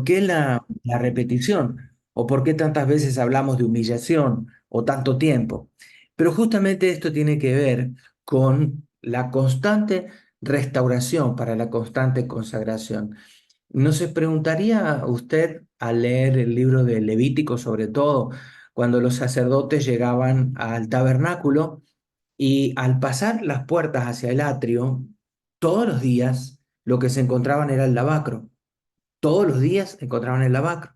qué la repetición? ¿O por qué tantas veces hablamos de humillación o tanto tiempo? Pero justamente esto tiene que ver con la constante restauración para la constante consagración. ¿No se preguntaría usted al leer el libro de Levítico, sobre todo, cuando los sacerdotes llegaban al tabernáculo y al pasar las puertas hacia el atrio, todos los días lo que se encontraban era el lavacro? Todos los días encontraban el lavacro.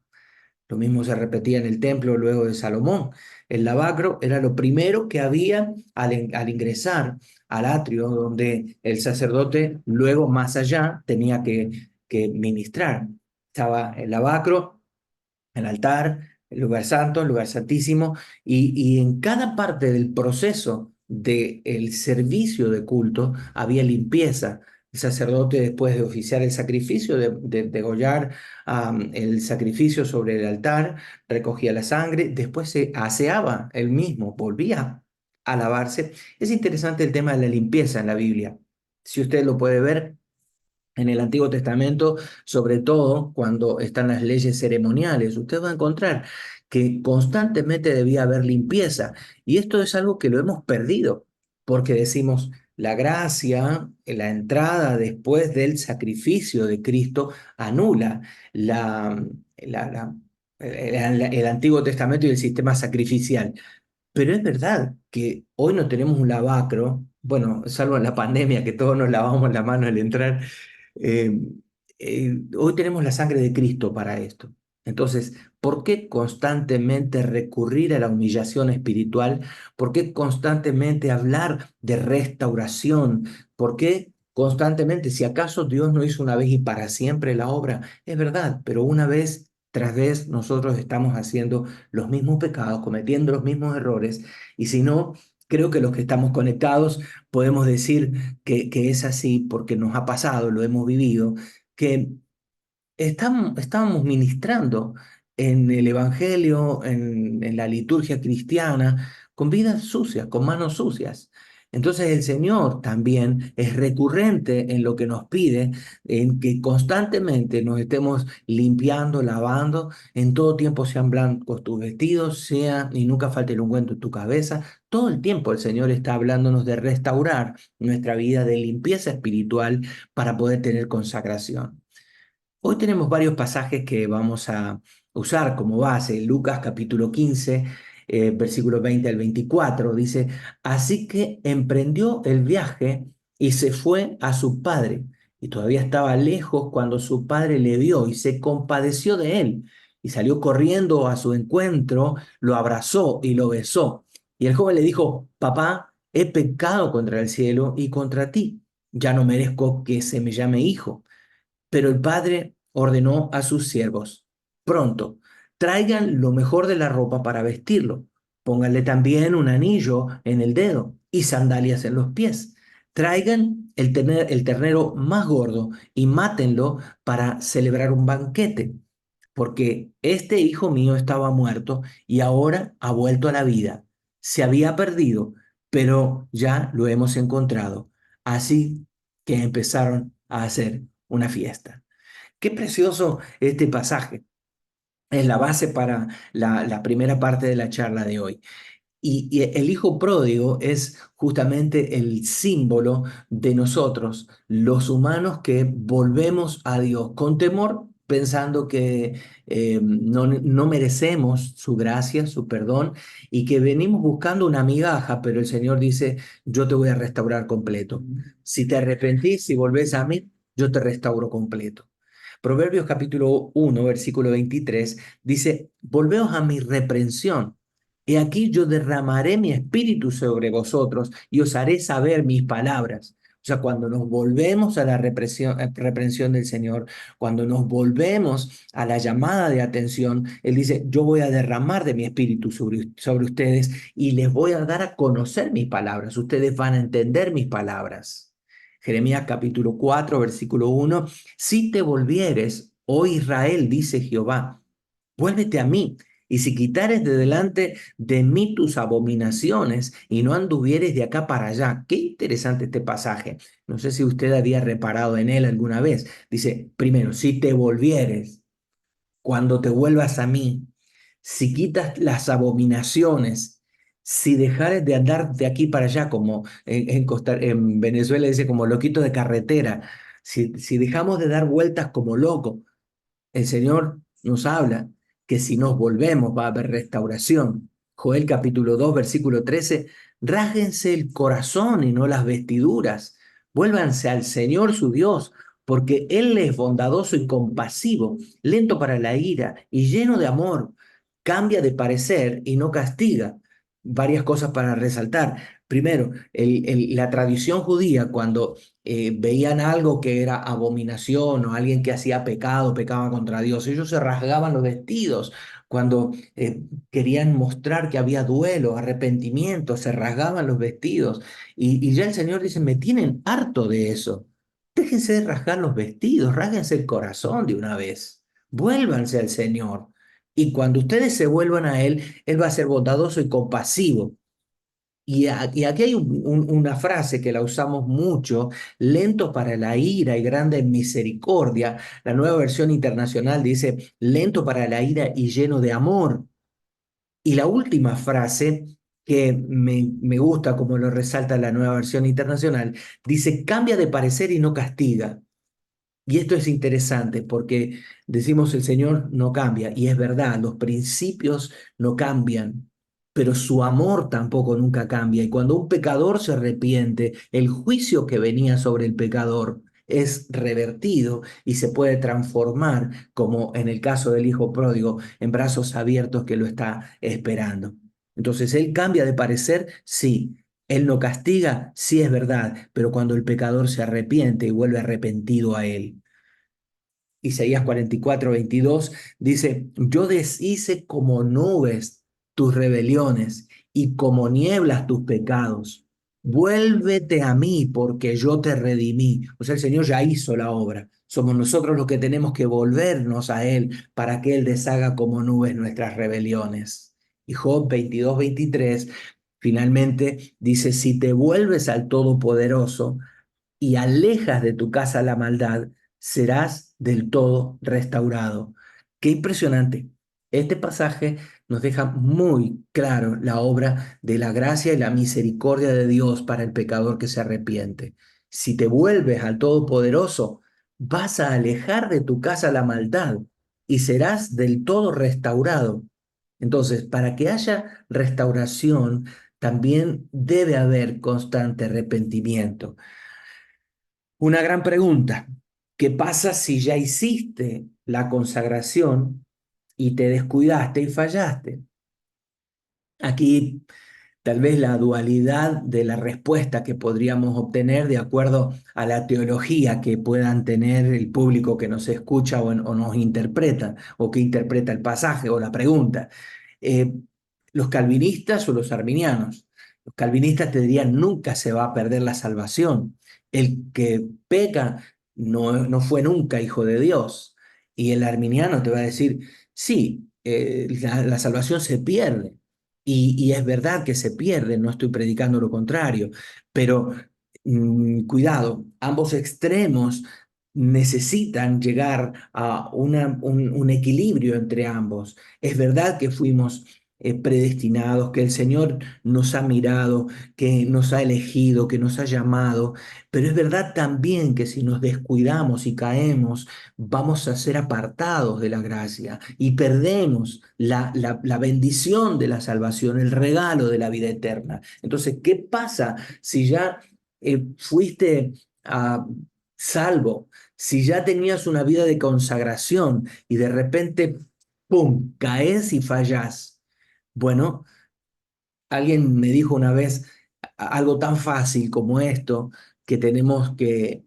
Lo mismo se repetía en el templo luego de Salomón. El lavacro era lo primero que había al ingresar al atrio, donde el sacerdote luego más allá tenía que ministrar. Estaba el lavacro, el altar, el lugar santo, el lugar santísimo, y en cada parte del proceso del servicio de culto había limpieza. El sacerdote, después de oficiar el sacrificio, de degollar el sacrificio sobre el altar, recogía la sangre, después se aseaba él mismo, volvía a lavarse. Es interesante el tema de la limpieza en la Biblia. Si usted lo puede ver, en el Antiguo Testamento, sobre todo cuando están las leyes ceremoniales, usted va a encontrar que constantemente debía haber limpieza. Y esto es algo que lo hemos perdido, porque decimos, la gracia, la entrada después del sacrificio de Cristo anula la, la- la- el Antiguo Testamento y el sistema sacrificial. Pero es verdad que hoy no tenemos un lavacro, bueno, salvo en la pandemia que todos nos lavamos la mano al entrar. eh, Hoy tenemos la sangre de Cristo para esto. Entonces, ¿por qué constantemente recurrir a la humillación espiritual? ¿Por qué constantemente hablar de restauración? ¿Por qué constantemente, si acaso Dios no hizo una vez y para siempre la obra? Es verdad, pero una vez tras vez nosotros estamos haciendo los mismos pecados, cometiendo los mismos errores, y si no, creo que los que estamos conectados podemos decir que es así porque nos ha pasado, lo hemos vivido, que estábamos ministrando en el Evangelio, en la liturgia cristiana, con vidas sucias, con manos sucias. Entonces el Señor también es recurrente en lo que nos pide, en que constantemente nos estemos limpiando, lavando, en todo tiempo sean blancos tus vestidos, sea, y nunca falte el ungüento en tu cabeza. Todo el tiempo el Señor está hablándonos de restaurar nuestra vida, de limpieza espiritual para poder tener consagración. Hoy tenemos varios pasajes que vamos a usar como base. Lucas capítulo 15, versículo 20 al 24, dice, así que emprendió el viaje y se fue a su padre. Y todavía estaba lejos cuando su padre le vio y se compadeció de él. Y salió corriendo a su encuentro, lo abrazó y lo besó. Y el joven le dijo, papá, he pecado contra el cielo y contra ti. Ya no merezco que se me llame hijo. Pero el padre ordenó a sus siervos, pronto, traigan lo mejor de la ropa para vestirlo, pónganle también un anillo en el dedo y sandalias en los pies. Traigan el ternero más gordo y mátenlo para celebrar un banquete, porque este hijo mío estaba muerto y ahora ha vuelto a la vida. Se había perdido, pero ya lo hemos encontrado. Así que empezaron a hacer una fiesta. Qué precioso este pasaje. Es la base para la primera parte de la charla de hoy. Y el hijo pródigo es justamente el símbolo de nosotros, los humanos que volvemos a Dios con temor, pensando que no merecemos su gracia, su perdón, y que venimos buscando una migaja, pero el Señor dice, yo te voy a restaurar completo. Si te arrepentís, si volvés a mí, yo te restauro completo. Proverbios capítulo 1, versículo 23 dice, volveos a mi reprensión. He aquí yo derramaré mi espíritu sobre vosotros y os haré saber mis palabras. O sea, cuando nos volvemos a la reprensión del Señor, cuando nos volvemos a la llamada de atención, Él dice, yo voy a derramar de mi espíritu sobre ustedes y les voy a dar a conocer mis palabras. Ustedes van a entender mis palabras. Jeremías capítulo 4, versículo 1, si te volvieres, oh Israel, dice Jehová, vuélvete a mí. Y si quitares de delante de mí tus abominaciones y no anduvieres de acá para allá. Qué interesante este pasaje. No sé si usted había reparado en él alguna vez. Dice, primero, si te volvieres. cuando te vuelvas a mí, si quitas las abominaciones, si dejares de andar de aquí para allá, como en Venezuela dice, como loquito de carretera, si dejamos de dar vueltas como locos, el Señor nos habla que si nos volvemos va a haber restauración. Joel capítulo 2 versículo 13, rásguense el corazón y no las vestiduras, vuélvanse al Señor su Dios, porque Él es bondadoso y compasivo, lento para la ira y lleno de amor, cambia de parecer y no castiga. Varias cosas para resaltar. Primero, la tradición judía, cuando veían algo que era abominación o alguien que hacía pecado, pecaba contra Dios, ellos se rasgaban los vestidos. Cuando querían mostrar que había duelo, arrepentimiento, se rasgaban los vestidos. Y ya el Señor dice, me tienen harto de eso. Déjense de rasgar los vestidos, rásguense el corazón de una vez. Vuélvanse al Señor. Y cuando ustedes se vuelvan a Él, Él va a ser bondadoso y compasivo. Y aquí hay una frase que la usamos mucho, lento para la ira y grande en misericordia. La nueva versión internacional dice, lento para la ira y lleno de amor. Y la última frase que me gusta, como lo resalta la nueva versión internacional, dice, cambia de parecer y no castiga. Y esto es interesante porque decimos el Señor no cambia, y es verdad, los principios no cambian, pero su amor tampoco nunca cambia. Y cuando un pecador se arrepiente, el juicio que venía sobre el pecador es revertido y se puede transformar, como en el caso del hijo pródigo, en brazos abiertos que lo está esperando. Entonces, él cambia de parecer, sí. Él no castiga, sí es verdad, pero cuando el pecador se arrepiente y vuelve arrepentido a él. Isaías 44:22 dice, yo deshice como nubes tus rebeliones y como nieblas tus pecados. Vuélvete a mí porque yo te redimí. O sea, el Señor ya hizo la obra. Somos nosotros los que tenemos que volvernos a Él para que Él deshaga como nubes nuestras rebeliones. Y Job 22:23 finalmente dice, si te vuelves al Todopoderoso, y alejas de tu casa la maldad, serás del todo restaurado. Qué impresionante. Este pasaje nos deja muy claro la obra de la gracia y la misericordia de Dios para el pecador que se arrepiente. Si te vuelves al Todopoderoso, vas a alejar de tu casa la maldad y serás del todo restaurado. Entonces, para que haya restauración, también debe haber constante arrepentimiento. Una gran pregunta. ¿Qué pasa si ya hiciste la consagración y te descuidaste y fallaste? Aquí tal vez la dualidad de la respuesta que podríamos obtener de acuerdo a la teología que puedan tener el público que nos escucha o nos interpreta o que interpreta el pasaje o la pregunta. Eh, los calvinistas o los arminianos. Los calvinistas te dirían nunca se va a perder la salvación. El que peca no fue nunca hijo de Dios. Y el arminiano te va a decir, sí, la salvación se pierde. Y es verdad que se pierde, no estoy predicando lo contrario, pero cuidado, ambos extremos necesitan llegar a un equilibrio entre ambos. Es verdad que fuimos predestinados, que el Señor nos ha mirado, que nos ha elegido, que nos ha llamado, pero es verdad también que si nos descuidamos y caemos, vamos a ser apartados de la gracia y perdemos la bendición de la salvación, el regalo de la vida eterna. Entonces, ¿qué pasa si ya fuiste a salvo, si ya tenías una vida de consagración y de repente, ¡pum!, caes y fallás? Bueno, alguien me dijo una vez algo tan fácil como esto, que tenemos que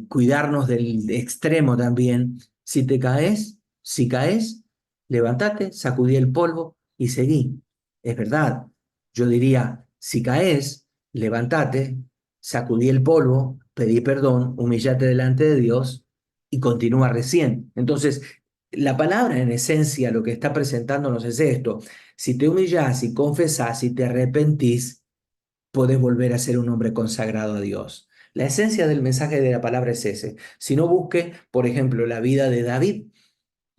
cuidarnos del extremo también. Si te caes, si caes, levántate, sacudí el polvo y seguí. Es verdad, yo diría, si caes, levántate, sacudí el polvo, pedí perdón, humillate delante de Dios y continúa recién. Entonces, la palabra en esencia lo que está presentándonos es esto: si te humillás y confesás y te arrepentís, podés volver a ser un hombre consagrado a Dios. La esencia del mensaje de la palabra es ese. Si no, busque, por ejemplo, la vida de David.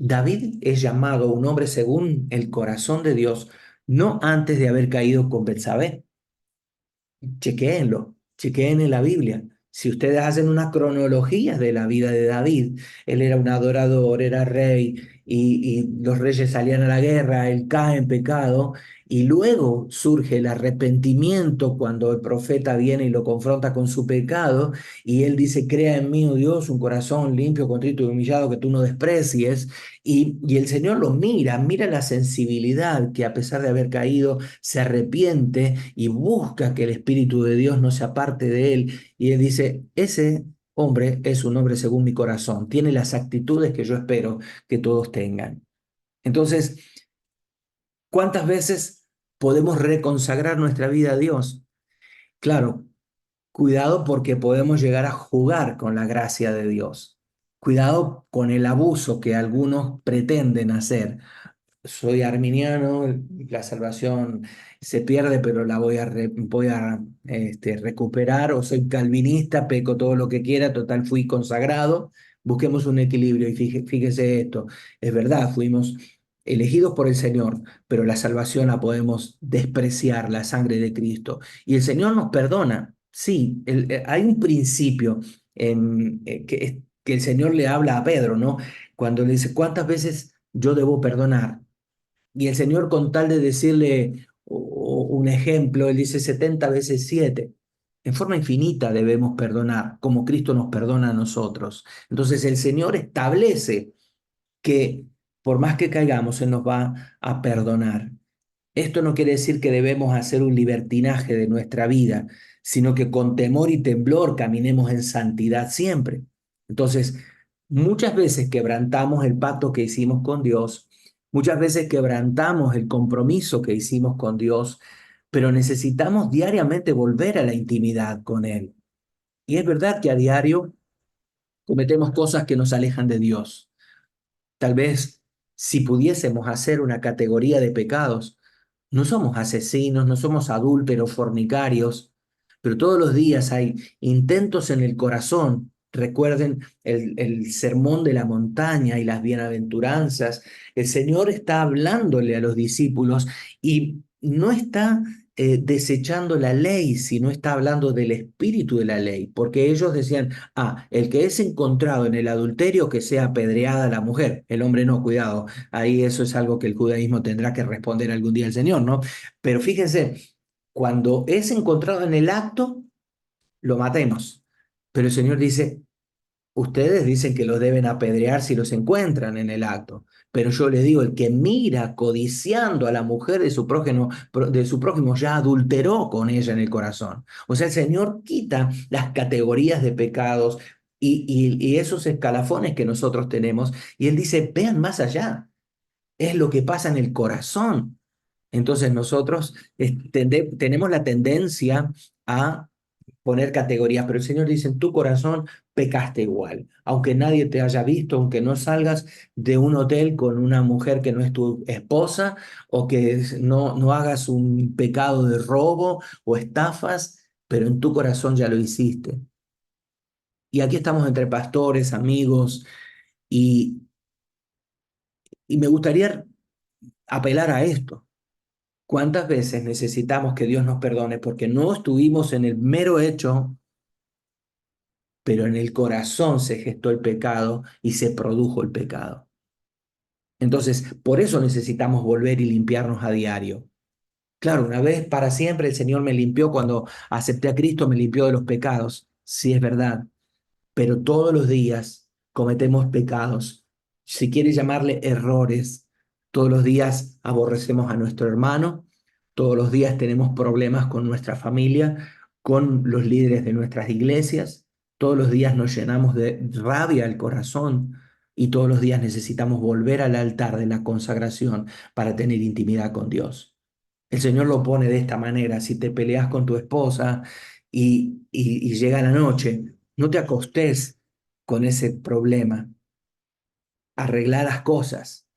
David es llamado un hombre según el corazón de Dios, no antes de haber caído con Betsabé. Chequéenlo, chequeen en la Biblia. Si ustedes hacen una cronología de la vida de David, él era un adorador, era rey y los reyes salían a la guerra, él cae en pecado y luego surge el arrepentimiento cuando el profeta viene y lo confronta con su pecado y él dice, crea en mí, oh Dios, un corazón limpio, contrito y humillado que tú no desprecies. Y el Señor lo mira, mira la sensibilidad que a pesar de haber caído, se arrepiente y busca que el Espíritu de Dios no se aparte de él. Y él dice, ese hombre es un hombre según mi corazón, tiene las actitudes que yo espero que todos tengan. Entonces, ¿cuántas veces podemos reconsagrar nuestra vida a Dios? Claro, cuidado porque podemos llegar a jugar con la gracia de Dios. Cuidado con el abuso que algunos pretenden hacer. Soy arminiano, la salvación se pierde, pero la voy a recuperar, o soy calvinista, peco todo lo que quiera, total fui consagrado. Busquemos un equilibrio y fíjese esto, es verdad, fuimos elegidos por el Señor, pero la salvación la podemos despreciar, la sangre de Cristo. Y el Señor nos perdona, sí, hay un principio que el Señor le habla a Pedro, ¿no? Cuando le dice, ¿cuántas veces yo debo perdonar? Y el Señor, con tal de decirle un ejemplo, él dice 70 veces 7. En forma infinita debemos perdonar, como Cristo nos perdona a nosotros. Entonces el Señor establece que por más que caigamos, Él nos va a perdonar. Esto no quiere decir que debemos hacer un libertinaje de nuestra vida, sino que con temor y temblor caminemos en santidad siempre. Entonces, muchas veces quebrantamos el pacto que hicimos con Dios, muchas veces quebrantamos el compromiso que hicimos con Dios, pero necesitamos diariamente volver a la intimidad con Él. Y es verdad que a diario cometemos cosas que nos alejan de Dios. Tal vez si pudiésemos hacer una categoría de pecados, no somos asesinos, no somos adúlteros, fornicarios, pero todos los días hay intentos en el corazón. Recuerden el sermón de la montaña y las bienaventuranzas. El Señor está hablándole a los discípulos y no está desechando la ley, sino está hablando del espíritu de la ley, porque ellos decían, el que es encontrado en el adulterio, que sea apedreada la mujer, el hombre no, cuidado, ahí eso es algo que el judaísmo tendrá que responder algún día al Señor, ¿no? Pero fíjense, cuando es encontrado en el acto, lo matemos. Pero el Señor dice, ustedes dicen que los deben apedrear si los encuentran en el acto, pero yo les digo, el que mira codiciando a la mujer de su prójimo ya adulteró con ella en el corazón. O sea, el Señor quita las categorías de pecados y esos escalafones que nosotros tenemos, y Él dice, vean más allá, es lo que pasa en el corazón. Entonces nosotros tenemos la tendencia a poner categorías, pero el Señor dice, en tu corazón pecaste igual, aunque nadie te haya visto, aunque no salgas de un hotel con una mujer que no es tu esposa, o que no hagas un pecado de robo o estafas, pero en tu corazón ya lo hiciste. Y aquí estamos entre pastores, amigos, y, y me gustaría apelar a esto. ¿Cuántas veces necesitamos que Dios nos perdone porque no estuvimos en el mero hecho, pero en el corazón se gestó el pecado y se produjo el pecado? Entonces, por eso necesitamos volver y limpiarnos a diario. Claro, una vez para siempre el Señor me limpió cuando acepté a Cristo, me limpió de los pecados. Sí, es verdad, pero todos los días cometemos pecados. Si quieres llamarle errores, todos los días aborrecemos a nuestro hermano, todos los días tenemos problemas con nuestra familia, con los líderes de nuestras iglesias, todos los días nos llenamos de rabia al corazón y todos los días necesitamos volver al altar de la consagración para tener intimidad con Dios. El Señor lo pone de esta manera: si te peleas con tu esposa y llega la noche, no te acostés con ese problema, arregla las cosas.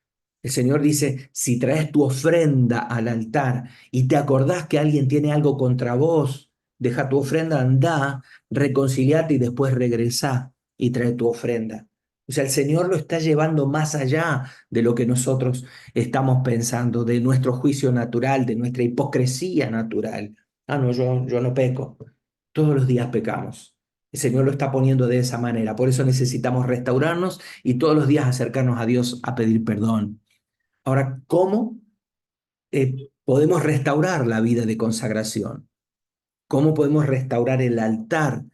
El Señor dice, si traes tu ofrenda al altar y te acordás que alguien tiene algo contra vos, deja tu ofrenda, andá, reconciliate y después regresá y trae tu ofrenda. O sea, el Señor lo está llevando más allá de lo que nosotros estamos pensando, de nuestro juicio natural, de nuestra hipocresía natural. Ah, no, yo no peco. Todos los días pecamos. El Señor lo está poniendo de esa manera. Por eso necesitamos restaurarnos y todos los días acercarnos a Dios a pedir perdón. Ahora, ¿cómo podemos restaurar la vida de consagración? ¿Cómo podemos restaurar el altar?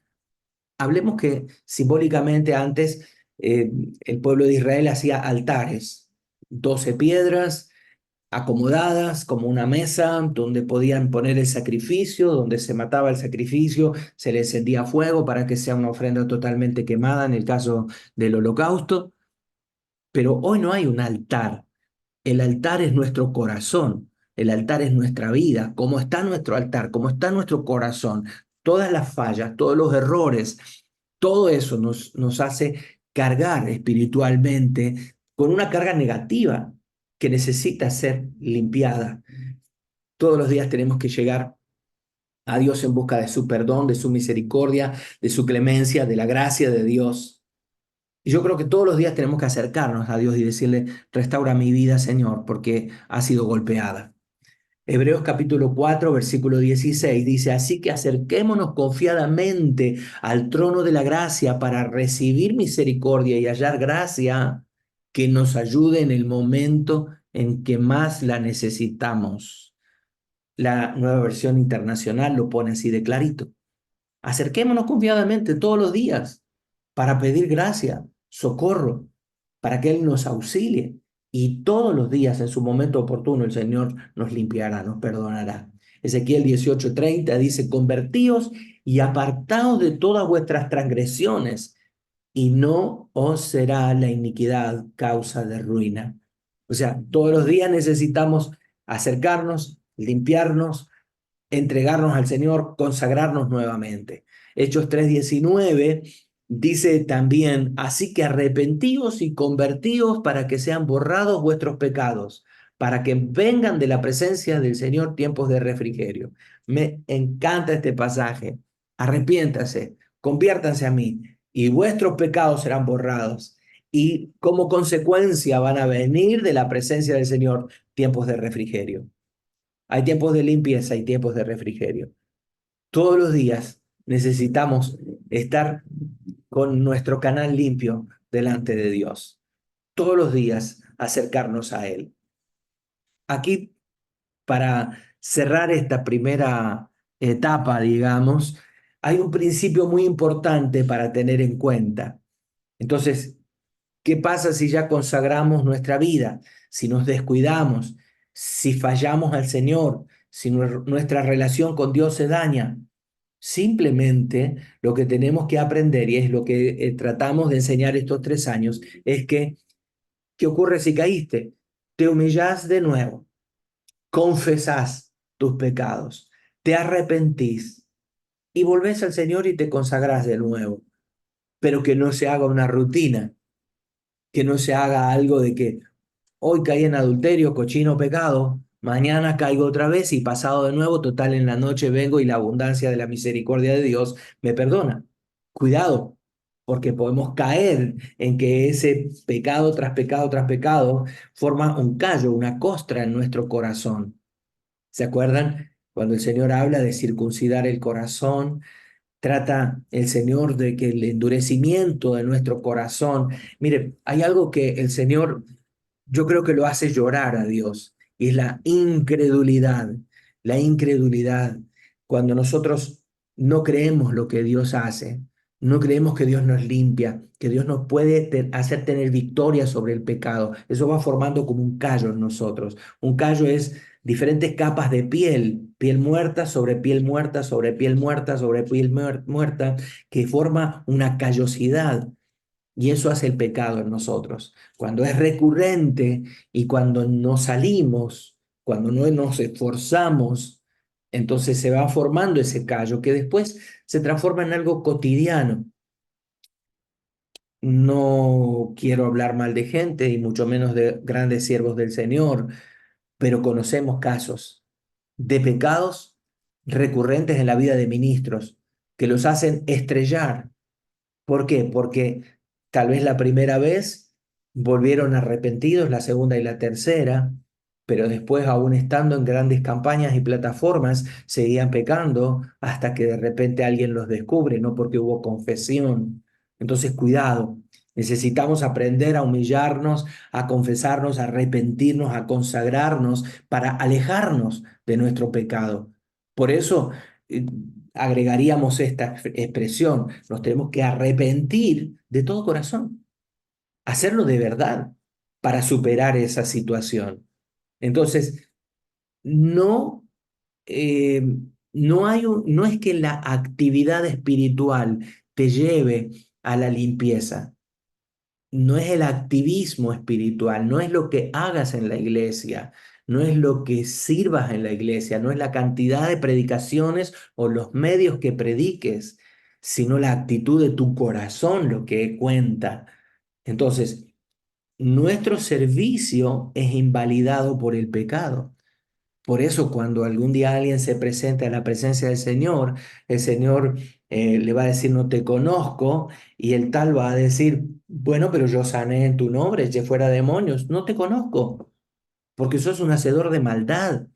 Hablemos que simbólicamente antes eh, el pueblo de Israel hacía altares, 12 piedras acomodadas como una mesa donde podían poner el sacrificio, donde se mataba el sacrificio, se le encendía fuego para que sea una ofrenda totalmente quemada en el caso del holocausto. Pero hoy no hay un altar. El altar es nuestro corazón, el altar es nuestra vida. ¿Cómo está nuestro altar? ¿Cómo está nuestro corazón? Todas las fallas, todos los errores, todo eso nos hace cargar espiritualmente con una carga negativa que necesita ser limpiada. Todos los días tenemos que llegar a Dios en busca de su perdón, de su misericordia, de su clemencia, de la gracia de Dios. Y yo creo que todos los días tenemos que acercarnos a Dios y decirle, restaura mi vida, Señor, porque ha sido golpeada. Hebreos capítulo 4, versículo 16 dice, así que acerquémonos confiadamente al trono de la gracia para recibir misericordia y hallar gracia que nos ayude en el momento en que más la necesitamos. La nueva versión internacional lo pone así de clarito. Acerquémonos confiadamente todos los días para pedir gracia, socorro, para que Él nos auxilie. Y todos los días, en su momento oportuno, el Señor nos limpiará, nos perdonará. Ezequiel 18:30 dice, convertíos y apartaos de todas vuestras transgresiones, y no os será la iniquidad causa de ruina. O sea, todos los días necesitamos acercarnos, limpiarnos, entregarnos al Señor, consagrarnos nuevamente. Hechos 3:19 dice también, así que arrepentíos y convertíos para que sean borrados vuestros pecados, para que vengan de la presencia del Señor tiempos de refrigerio. Me encanta este pasaje. Arrepiéntase, conviértanse a mí y vuestros pecados serán borrados. Y como consecuencia van a venir de la presencia del Señor tiempos de refrigerio. Hay tiempos de limpieza y tiempos de refrigerio. Todos los días necesitamos estar con nuestro canal limpio delante de Dios. Todos los días acercarnos a Él. Aquí, para cerrar esta primera etapa, digamos, hay un principio muy importante para tener en cuenta. Entonces, ¿qué pasa si ya consagramos nuestra vida? Si nos descuidamos, si fallamos al Señor, si nuestra relación con Dios se daña. Simplemente lo que tenemos que aprender, y es lo que tratamos de enseñar estos 3 años, es que, ¿qué ocurre si caíste? Te humillás de nuevo, confesás tus pecados, te arrepentís y volvés al Señor y te consagrás de nuevo, pero que no se haga una rutina, que no se haga algo de que hoy caí en adulterio, cochino pecado, mañana caigo otra vez y pasado de nuevo, total en la noche vengo y la abundancia de la misericordia de Dios me perdona. Cuidado, porque podemos caer en que ese pecado tras pecado forma un callo, una costra en nuestro corazón. ¿Se acuerdan? Cuando el Señor habla de circuncidar el corazón, trata el Señor de que el endurecimiento de nuestro corazón, mire, hay algo que el Señor yo creo que lo hace llorar a Dios, y es la incredulidad, la incredulidad. Cuando nosotros no creemos lo que Dios hace, no creemos que Dios nos limpia, que Dios nos puede hacer tener victoria sobre el pecado. Eso va formando como un callo en nosotros. Un callo es diferentes capas de piel, piel muerta sobre piel muerta, sobre piel muerta, sobre piel muerta, que forma una callosidad. Y eso hace el pecado en nosotros. Cuando es recurrente y cuando no salimos, cuando no nos esforzamos, entonces se va formando ese callo que después se transforma en algo cotidiano. No quiero hablar mal de gente y mucho menos de grandes siervos del Señor, pero conocemos casos de pecados recurrentes en la vida de ministros que los hacen estrellar. ¿Por qué? Porque Tal vez la primera vez volvieron arrepentidos, la segunda y la tercera, pero después, aún estando en grandes campañas y plataformas, seguían pecando hasta que de repente alguien los descubre, no porque hubo confesión. Entonces, cuidado, necesitamos aprender a humillarnos, a confesarnos, a arrepentirnos, a consagrarnos para alejarnos de nuestro pecado. Por eso, eh, agregaríamos esta expresión: nos tenemos que arrepentir de todo corazón, hacerlo de verdad para superar esa situación. Entonces, no, eh, no es que la actividad espiritual te lleve a la limpieza, no es el activismo espiritual, no es lo que hagas en la iglesia, no es lo que sirvas en la iglesia, no es la cantidad de predicaciones o los medios que prediques, sino la actitud de tu corazón lo que cuenta. Entonces, nuestro servicio es invalidado por el pecado. Por eso, cuando algún día alguien se presenta en la presencia del Señor, el Señor le va a decir: no te conozco, y el tal va a decir: bueno, pero yo sané en tu nombre, eché fuera demonios, no te conozco, porque sos un hacedor de maldad.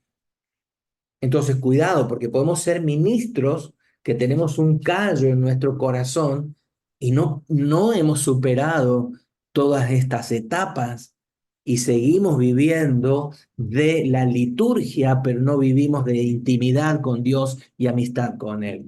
Entonces, cuidado, porque podemos ser ministros que tenemos un callo en nuestro corazón y no hemos superado todas estas etapas y seguimos viviendo de la liturgia, pero no vivimos de intimidad con Dios y amistad con Él.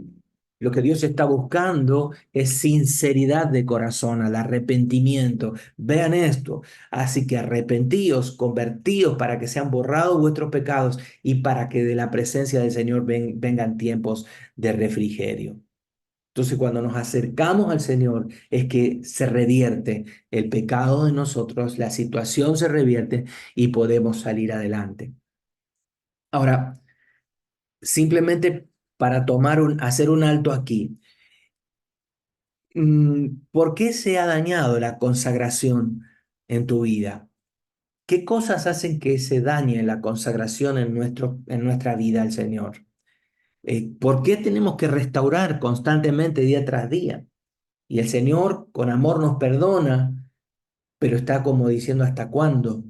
Lo que Dios está buscando es sinceridad de corazón, al arrepentimiento. Vean esto. Así que arrepentíos, convertíos para que sean borrados vuestros pecados y para que de la presencia del Señor vengan tiempos de refrigerio. Entonces, cuando nos acercamos al Señor, es que se revierte el pecado de nosotros, la situación se revierte y podemos salir adelante. Ahora, simplemente para hacer un alto aquí, ¿por qué se ha dañado la consagración en tu vida? ¿Qué cosas hacen que se dañe la consagración en nuestra vida al Señor? ¿Por qué tenemos que restaurar constantemente día tras día? Y el Señor con amor nos perdona, pero está como diciendo: ¿hasta cuándo?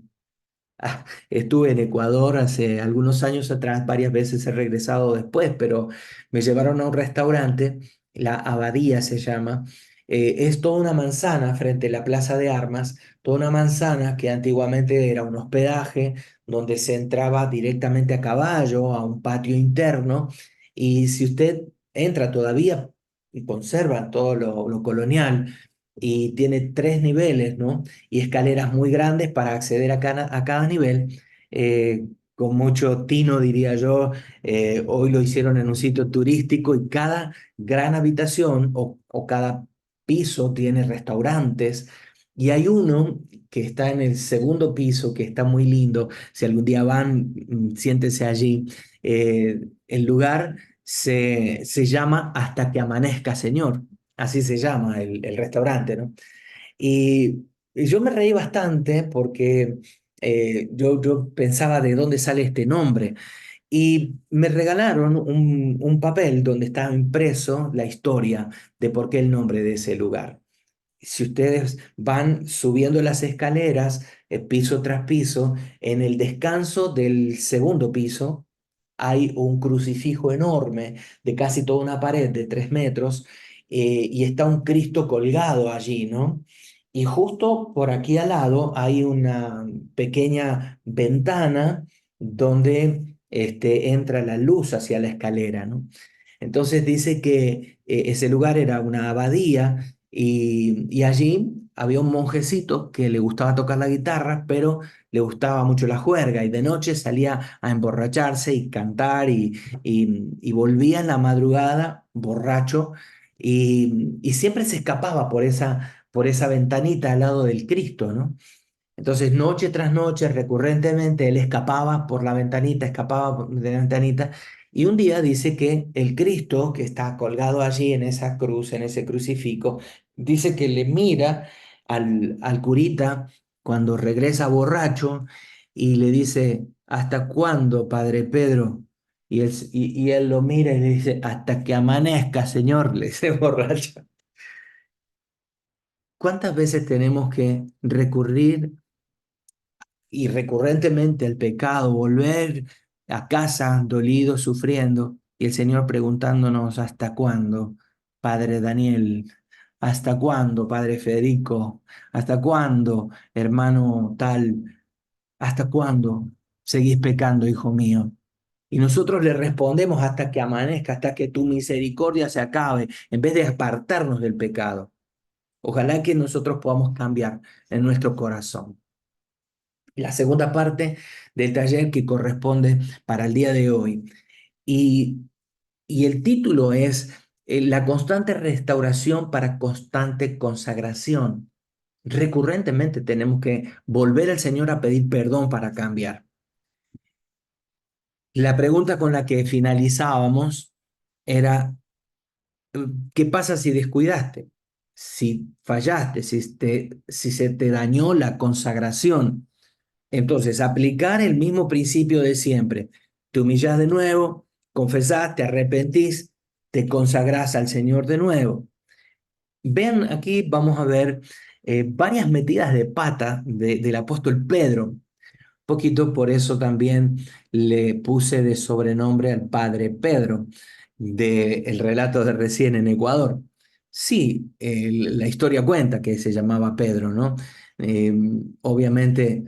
Estuve en Ecuador hace algunos años atrás, varias veces he regresado después, pero me llevaron a un restaurante, la Abadía se llama. Es toda una manzana frente a la Plaza de Armas, toda una manzana que antiguamente era un hospedaje donde se entraba directamente a caballo, a un patio interno, y si usted entra todavía y conserva todo lo colonial, y tiene tres niveles, ¿no? Y escaleras muy grandes para acceder a cada nivel. Con mucho tino, diría yo, hoy lo hicieron en un sitio turístico y cada gran habitación o cada piso tiene restaurantes. Y hay uno que está en el segundo piso, que está muy lindo. Si algún día van, siéntense allí. El lugar se llama Hasta que amanezca, Señor. Así se llama el restaurante, ¿no? Y yo me reí bastante porque yo pensaba de dónde sale este nombre. Y me regalaron un papel donde estaba impreso la historia de por qué el nombre de ese lugar. Si ustedes van subiendo las escaleras, piso tras piso, en el descanso del segundo piso hay un crucifijo enorme de casi toda una pared de 3 metros, y está un Cristo colgado allí, ¿no? Y justo por aquí al lado hay una pequeña ventana donde entra la luz hacia la escalera, ¿no? Entonces dice que ese lugar era una abadía y allí había un monjecito que le gustaba tocar la guitarra, pero le gustaba mucho la juerga y de noche salía a emborracharse y cantar y volvía en la madrugada borracho y siempre se escapaba por esa ventanita al lado del Cristo, ¿no? Entonces, noche tras noche, recurrentemente, él escapaba por la ventanita, escapaba de la ventanita, y un día dice que el Cristo, que está colgado allí en esa cruz, en ese crucifijo, dice que le mira al curita cuando regresa borracho y le dice: ¿hasta cuándo, Padre Pedro? Y él lo mira y le dice: hasta que amanezca, Señor, le dice borracho. ¿Cuántas veces tenemos que recurrir y recurrentemente al pecado, volver a casa dolidos, sufriendo, y el Señor preguntándonos, ¿hasta cuándo, Padre Daniel? ¿Hasta cuándo, Padre Federico? ¿Hasta cuándo, hermano tal? ¿Hasta cuándo seguís pecando, hijo mío? Y nosotros le respondemos hasta que amanezca, hasta que tu misericordia se acabe, en vez de apartarnos del pecado. Ojalá que nosotros podamos cambiar en nuestro corazón. La segunda parte del taller que corresponde para el día de hoy. Y, y el título es La constante restauración para constante consagración. Recurrentemente tenemos que volver al Señor a pedir perdón para cambiar. La pregunta con la que finalizábamos era, ¿qué pasa si descuidaste? Si fallaste, si se te dañó la consagración. Entonces, aplicar el mismo principio de siempre. Te humillás de nuevo, confesás, te arrepentís, te consagrás al Señor de nuevo. Vean, aquí vamos a ver varias metidas de pata del apóstol Pedro. Poquito por eso también le puse de sobrenombre al padre Pedro del relato de recién en Ecuador. Sí, la historia cuenta que se llamaba Pedro, ¿no? Eh, Obviamente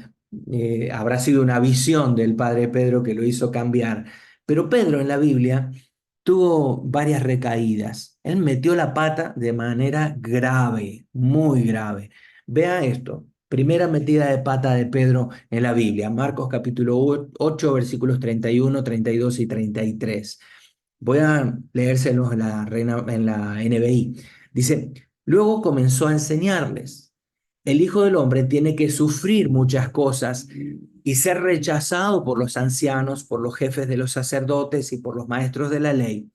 habrá sido una visión del padre Pedro que lo hizo cambiar, pero Pedro en la Biblia tuvo varias recaídas. Él metió la pata de manera grave, muy grave. Vea esto. Primera metida de pata de Pedro en la Biblia, Marcos capítulo 8, versículos 31, 32 y 33. Voy a leérselos en la NBI. Dice, luego comenzó a enseñarles, el Hijo del Hombre tiene que sufrir muchas cosas y ser rechazado por los ancianos, por los jefes de los sacerdotes y por los maestros de la ley.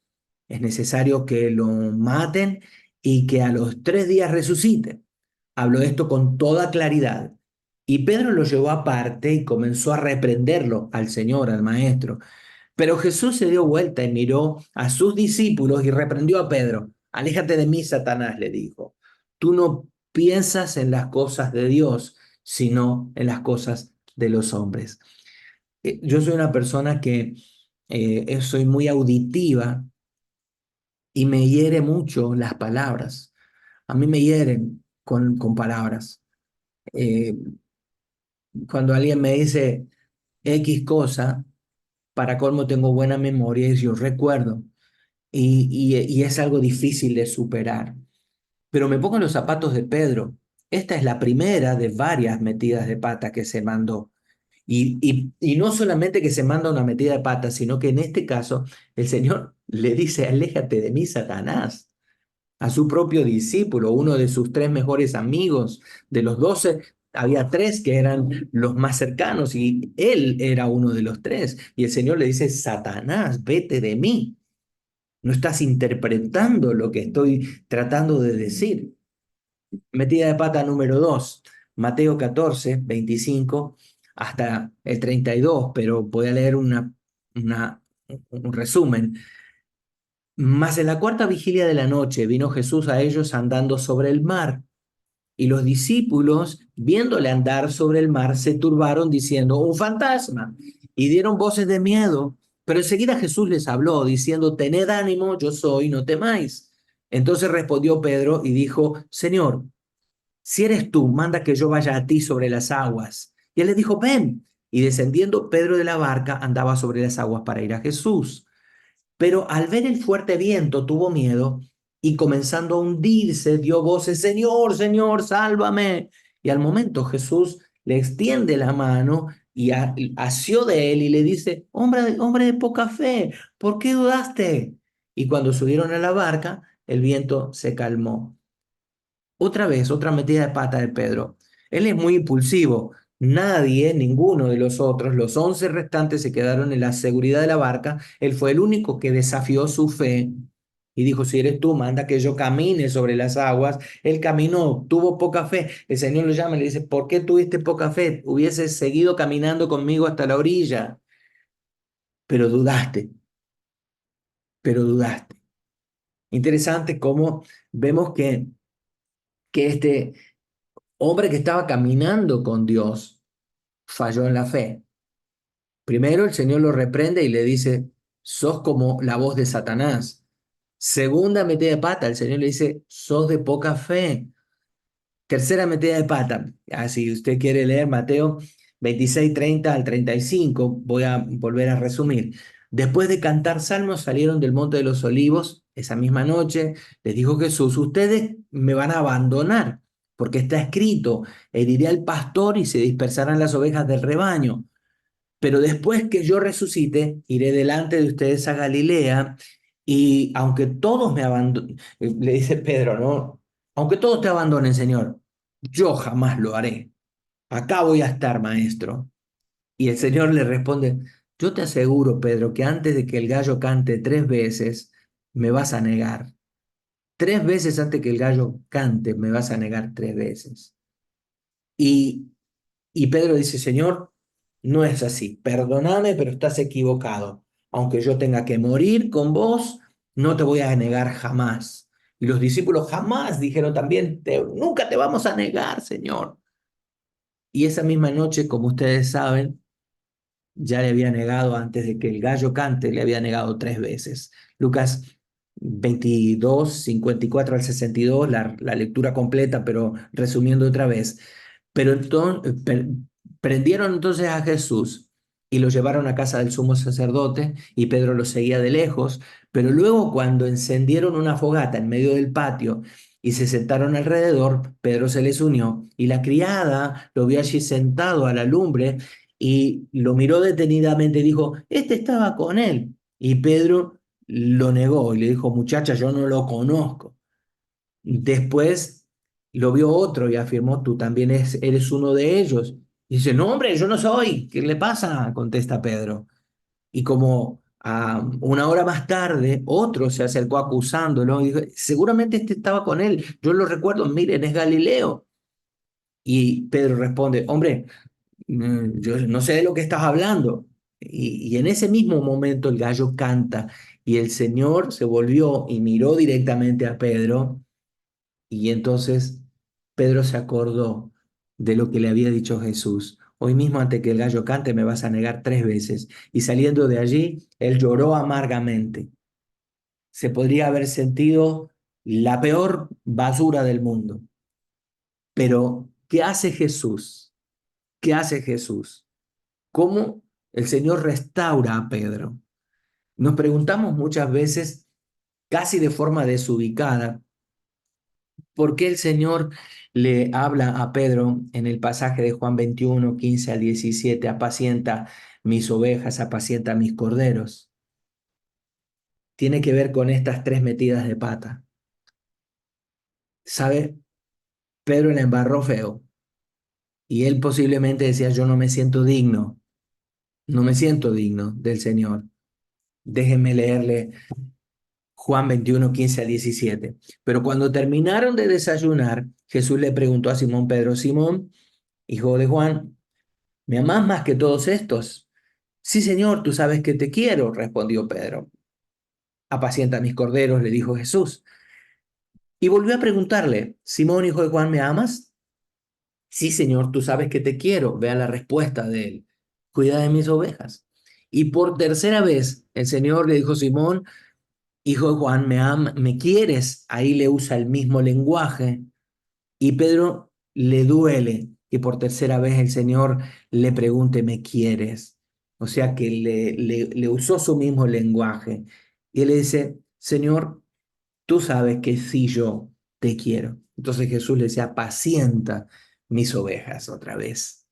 Es necesario que lo maten y que a los 3 días resucite. Habló esto con toda claridad. Y Pedro lo llevó aparte y comenzó a reprenderlo al Señor, al Maestro. Pero Jesús se dio vuelta y miró a sus discípulos y reprendió a Pedro. Aléjate de mí, Satanás, le dijo. Tú no piensas en las cosas de Dios, sino en las cosas de los hombres. Yo soy una persona que soy muy auditiva y me hiere mucho las palabras. A mí me hieren con palabras. Eh, Cuando alguien me dice X cosa, para colmo tengo buena memoria y yo recuerdo, y es algo difícil de superar. Pero me pongo en los zapatos de Pedro. Esta es la primera de varias metidas de pata que se mandó. Y no solamente que se manda una metida de pata, sino que en este caso el Señor le dice, aléjate de mí, Satanás, a su propio discípulo, uno de sus 3 mejores amigos. De los 12, había 3 que eran los más cercanos y él era uno de los 3. Y el Señor le dice, Satanás, vete de mí. No estás interpretando lo que estoy tratando de decir. Metida de pata número 2, Mateo 14, 25 hasta el 32, pero voy a leer un resumen. Mas en la cuarta vigilia de la noche vino Jesús a ellos andando sobre el mar, y los discípulos, viéndole andar sobre el mar, se turbaron diciendo, un fantasma, y dieron voces de miedo. Pero enseguida Jesús les habló, diciendo, tened ánimo, yo soy, no temáis. Entonces respondió Pedro y dijo, Señor, si eres tú, manda que yo vaya a ti sobre las aguas. Y él le dijo, ven. Y descendiendo Pedro de la barca, andaba sobre las aguas para ir a Jesús. Pero al ver el fuerte viento tuvo miedo y comenzando a hundirse dio voces, Señor, Señor, sálvame. Y al momento Jesús le extiende la mano y asió de él y le dice, hombre de poca fe, ¿por qué dudaste? Y cuando subieron a la barca, el viento se calmó. Otra vez, otra metida de pata de Pedro. Él es muy impulsivo. Nadie, ninguno de los otros, los 11 restantes se quedaron en la seguridad de la barca. Él fue el único que desafió su fe y dijo, si eres tú, manda que yo camine sobre las aguas. Él caminó, tuvo poca fe. El Señor lo llama y le dice, ¿por qué tuviste poca fe? Hubieses seguido caminando conmigo hasta la orilla, pero dudaste, pero dudaste. Interesante cómo vemos que que este hombre que estaba caminando con Dios falló en la fe. Primero el Señor lo reprende y le dice, sos como la voz de Satanás. Segunda metida de pata, el Señor le dice, sos de poca fe. Tercera metida de pata. Si usted quiere leer Mateo 26, 30 al 35, voy a volver a resumir. Después de cantar salmos, salieron del Monte de los Olivos esa misma noche. Les dijo Jesús, ustedes me van a abandonar, porque está escrito, heriré al pastor y se dispersarán las ovejas del rebaño. Pero después que yo resucite, iré delante de ustedes a Galilea, y aunque todos me abandonen, le dice Pedro, ¿no? Aunque todos te abandonen, Señor, yo jamás lo haré. Acá voy a estar, maestro. Y el Señor le responde, yo te aseguro, Pedro, que antes de que el gallo cante 3 veces, me vas a negar. 3 veces antes que el gallo cante, me vas a negar 3 veces. Y Y Pedro dice, Señor, no es así, perdóname, pero estás equivocado. Aunque yo tenga que morir con vos, no te voy a negar jamás. Y los discípulos jamás dijeron también, nunca te vamos a negar, Señor. Y esa misma noche, como ustedes saben, ya le había negado antes de que el gallo cante, le había negado 3 veces. Lucas 22, 54 al 62, la lectura completa, pero resumiendo otra vez. Pero entonces, prendieron entonces a Jesús y lo llevaron a casa del sumo sacerdote, y Pedro lo seguía de lejos. Pero luego, cuando encendieron una fogata en medio del patio y se sentaron alrededor, Pedro se les unió, y la criada lo vio allí sentado a la lumbre y lo miró detenidamente y dijo, este estaba con él. Y Pedro lo negó y le dijo, muchacha, yo no lo conozco. Después lo vio otro y afirmó, tú también eres uno de ellos. Y dice, no, hombre, yo no soy. ¿Qué le pasa? Contesta Pedro. Y como a una hora más tarde, otro se acercó acusándolo y dijo, seguramente este estaba con él. Yo lo recuerdo, miren, es Galileo. Y Pedro responde, hombre, yo no sé de lo que estás hablando. Y en ese mismo momento el gallo canta, y el Señor se volvió y miró directamente a Pedro, y entonces Pedro se acordó de lo que le había dicho Jesús. Hoy mismo, antes que el gallo cante, me vas a negar 3 veces. Y saliendo de allí, él lloró amargamente. Se podría haber sentido la peor basura del mundo. Pero, ¿qué hace Jesús? ¿Qué hace Jesús? ¿Cómo el Señor restaura a Pedro? Nos preguntamos muchas veces, casi de forma desubicada, por qué el Señor le habla a Pedro en el pasaje de Juan 21, 15 al 17, apacienta mis ovejas, apacienta mis corderos. Tiene que ver con estas 3 metidas de pata. ¿Sabe? Pedro la embarró feo, y él posiblemente decía, yo no me siento digno, no me siento digno del Señor. Déjenme leerle Juan 21, 15 a 17. Pero cuando terminaron de desayunar, Jesús le preguntó a Simón Pedro, Simón, hijo de Juan, ¿me amás más que todos estos? Sí, Señor, tú sabes que te quiero, respondió Pedro. Apacienta mis corderos, le dijo Jesús. Y volvió a preguntarle, Simón, hijo de Juan, ¿me amas? Sí, Señor, tú sabes que te quiero. Vea la respuesta de él. Cuida de mis ovejas. Y por tercera vez, el Señor le dijo, Simón, hijo de Juan, ¿me quieres? Ahí le usa el mismo lenguaje. Y Pedro le duele que por tercera vez el Señor le pregunte, ¿me quieres? O sea que le usó su mismo lenguaje. Y él le dice, Señor, tú sabes que sí yo te quiero. Entonces Jesús le decía, apacienta mis ovejas otra vez.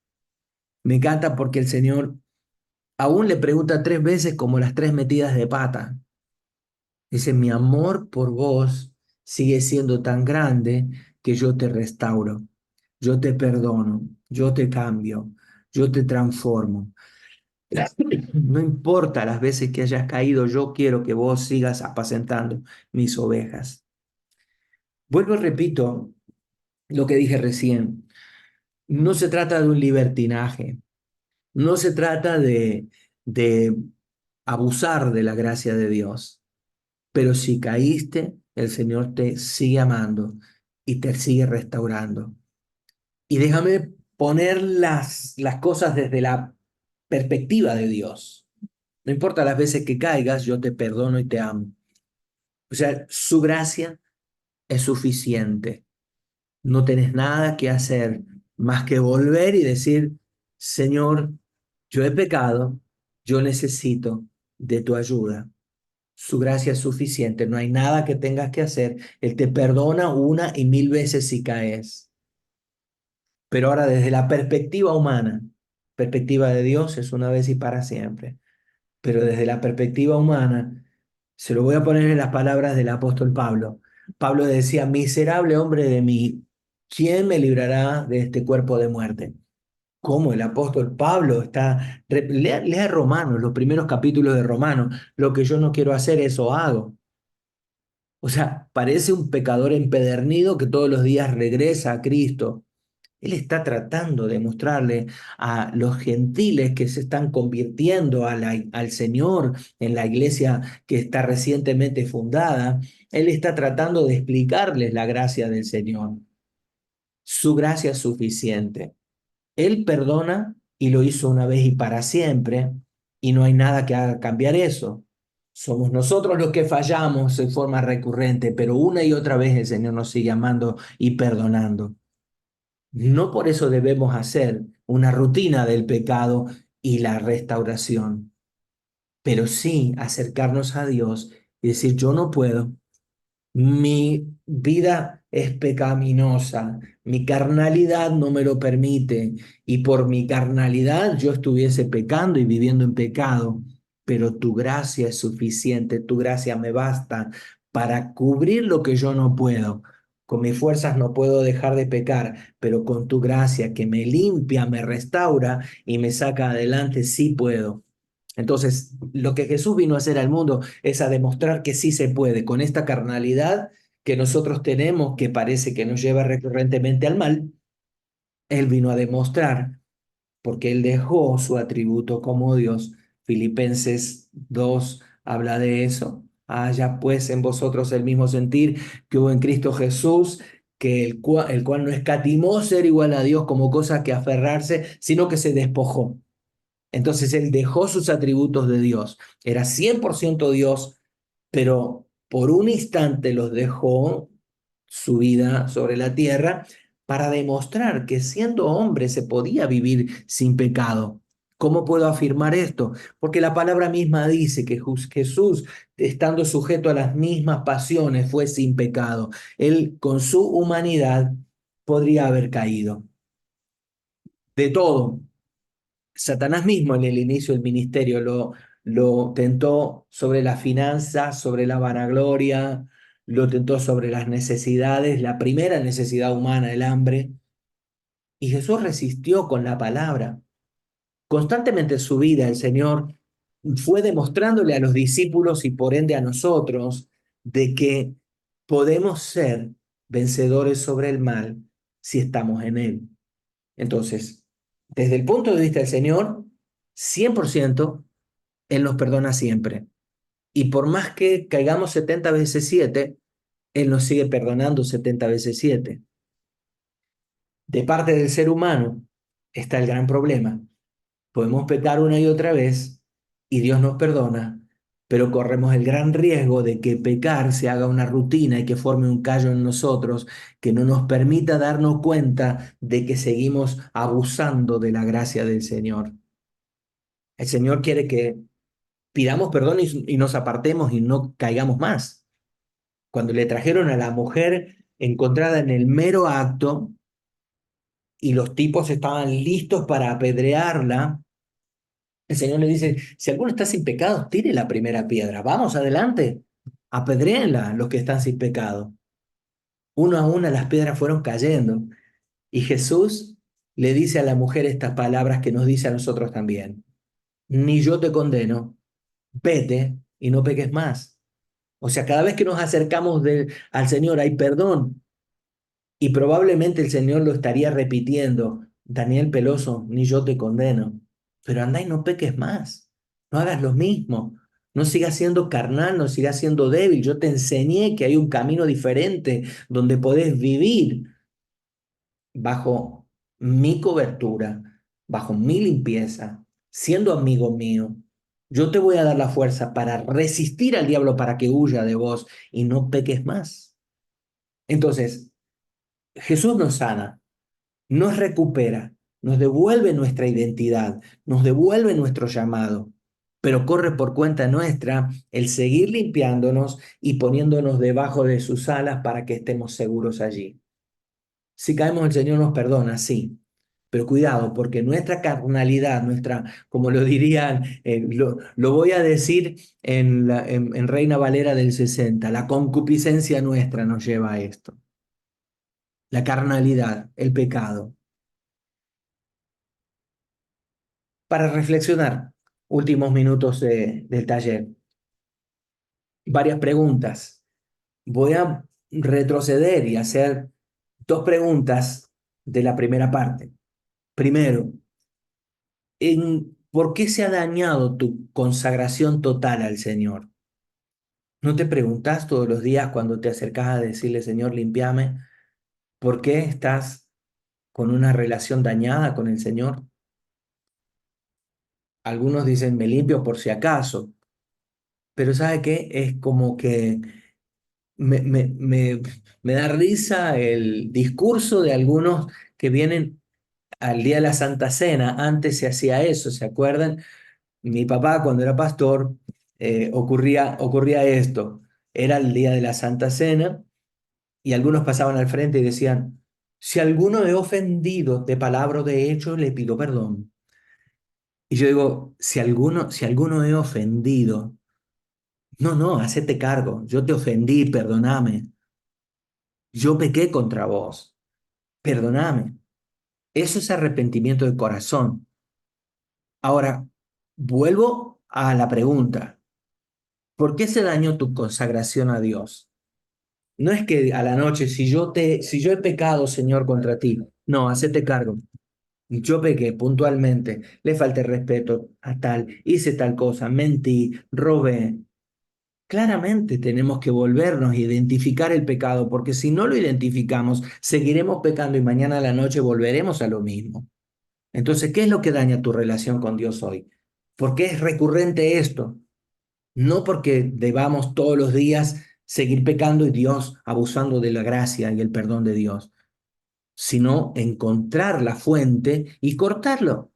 Me encanta porque el Señor aún le pregunta 3 veces como las 3 metidas de pata. Dice, mi amor por vos sigue siendo tan grande que yo te restauro, yo te perdono, yo te cambio, yo te transformo. No importa las veces que hayas caído, yo quiero que vos sigas apacentando mis ovejas. Vuelvo y repito lo que dije recién. No se trata de un libertinaje, no se trata de abusar de la gracia de Dios. Pero si caíste, el Señor te sigue amando y te sigue restaurando. Y déjame poner las cosas desde la perspectiva de Dios. No importa las veces que caigas, yo te perdono y te amo. O sea, su gracia es suficiente. No tenés nada que hacer más que volver y decir, Señor, yo he pecado, yo necesito de tu ayuda. Su gracia es suficiente, no hay nada que tengas que hacer. Él te perdona una y mil veces si caes. Pero ahora desde la perspectiva humana, perspectiva de Dios es una vez y para siempre. Pero desde la perspectiva humana, se lo voy a poner en las palabras del apóstol Pablo. Pablo decía, miserable hombre de mí, ¿quién me librará de este cuerpo de muerte? ¿Cómo el apóstol Pablo está? Lea Romanos, los primeros capítulos de Romanos. Lo que yo no quiero hacer, eso hago. O sea, parece un pecador empedernido que todos los días regresa a Cristo. Él está tratando de mostrarle a los gentiles que se están convirtiendo al Señor en la iglesia que está recientemente fundada. Él está tratando de explicarles la gracia del Señor. Su gracia es suficiente. Él perdona y lo hizo una vez y para siempre, y no hay nada que haga cambiar eso. Somos nosotros los que fallamos en forma recurrente, pero una y otra vez el Señor nos sigue amando y perdonando. No por eso debemos hacer una rutina del pecado y la restauración, pero sí acercarnos a Dios y decir, yo no puedo, mi vida es pecaminosa, mi carnalidad no me lo permite y por mi carnalidad yo estuviese pecando y viviendo en pecado, pero tu gracia es suficiente, tu gracia me basta para cubrir lo que yo no puedo. Con mis fuerzas no puedo dejar de pecar, pero con tu gracia que me limpia, me restaura y me saca adelante, sí puedo. Entonces, lo que Jesús vino a hacer al mundo es a demostrar que sí se puede, con esta carnalidad que nosotros tenemos, que parece que nos lleva recurrentemente al mal. Él vino a demostrar, porque él dejó su atributo como Dios. Filipenses 2 habla de eso. Haya pues en vosotros el mismo sentir que hubo en Cristo Jesús, que el cual no escatimó ser igual a Dios como cosa que aferrarse, sino que se despojó. Entonces él dejó sus atributos de Dios. Era 100% Dios, pero por un instante los dejó su vida sobre la tierra para demostrar que siendo hombre se podía vivir sin pecado. ¿Cómo puedo afirmar esto? Porque la palabra misma dice que Jesús, estando sujeto a las mismas pasiones, fue sin pecado. Él con su humanidad podría haber caído. De todo, Satanás mismo en el inicio del ministerio lo tentó sobre las finanzas, sobre la vanagloria, lo tentó sobre las necesidades, la primera necesidad humana, el hambre. Y Jesús resistió con la palabra. Constantemente en su vida el Señor fue demostrándole a los discípulos y por ende a nosotros de que podemos ser vencedores sobre el mal si estamos en Él. Entonces, desde el punto de vista del Señor, 100%, Él nos perdona siempre. Y por más que caigamos 70 veces 7, Él nos sigue perdonando 70 veces 7. De parte del ser humano está el gran problema. Podemos pecar una y otra vez y Dios nos perdona, pero corremos el gran riesgo de que pecar se haga una rutina y que forme un callo en nosotros que no nos permita darnos cuenta de que seguimos abusando de la gracia del Señor. El Señor quiere que pidamos perdón y nos apartemos y no caigamos más. Cuando le trajeron a la mujer encontrada en el mero acto y los tipos estaban listos para apedrearla, el Señor le dice, si alguno está sin pecado, tire la primera piedra. Vamos adelante, apedréenla los que están sin pecado. Uno a una las piedras fueron cayendo y Jesús le dice a la mujer estas palabras que nos dice a nosotros también. Ni yo te condeno, vete y no peques más. O sea, cada vez que nos acercamos al Señor hay perdón y probablemente el Señor lo estaría repitiendo. Daniel Peloso, ni yo te condeno, pero andá y no peques más, no hagas lo mismo. No sigas siendo carnal, no sigas siendo débil. Yo te enseñé que hay un camino diferente donde podés vivir bajo mi cobertura, bajo mi limpieza, siendo amigo mío. Yo te voy a dar la fuerza para resistir al diablo para que huya de vos y no peques más. Entonces, Jesús nos sana, nos recupera, nos devuelve nuestra identidad, nos devuelve nuestro llamado, pero corre por cuenta nuestra el seguir limpiándonos y poniéndonos debajo de sus alas para que estemos seguros allí. Si caemos, el Señor nos perdona, sí. Pero cuidado, porque nuestra carnalidad, como lo dirían, lo voy a decir en Reina Valera del 60, la concupiscencia nuestra nos lleva a esto. La carnalidad, el pecado. Para reflexionar, últimos minutos del taller, varias preguntas. Voy a retroceder y hacer dos preguntas de la primera parte. Primero, ¿por qué se ha dañado tu consagración total al Señor? ¿No te preguntas todos los días cuando te acercas a decirle, Señor, limpiame, por qué estás con una relación dañada con el Señor? Algunos dicen, me limpio por si acaso, pero ¿sabe qué? Es como que me, me, me, me da risa el discurso de algunos que vienen al día de la Santa Cena. Antes se hacía eso, ¿se acuerdan? Mi papá, cuando era pastor, ocurría esto. Era el día de la Santa Cena y algunos pasaban al frente y decían, si alguno he ofendido de palabra o de hecho, le pido perdón. Y yo digo, si alguno he ofendido, no, no, hacete cargo. Yo te ofendí, perdóname. Yo pequé contra vos, perdóname. Eso es arrepentimiento de corazón. Ahora, vuelvo a la pregunta. ¿Por qué se dañó tu consagración a Dios? No es que a la noche, si yo he pecado, Señor, contra ti. No, hacete cargo. Yo pequé puntualmente, le falté respeto a tal, hice tal cosa, mentí, robé. Claramente tenemos que volvernos a identificar el pecado, porque si no lo identificamos, seguiremos pecando y mañana a la noche volveremos a lo mismo. Entonces, ¿qué es lo que daña tu relación con Dios hoy? ¿Por qué es recurrente esto? No porque debamos todos los días seguir pecando y Dios abusando de la gracia y el perdón de Dios, sino encontrar la fuente y cortarlo.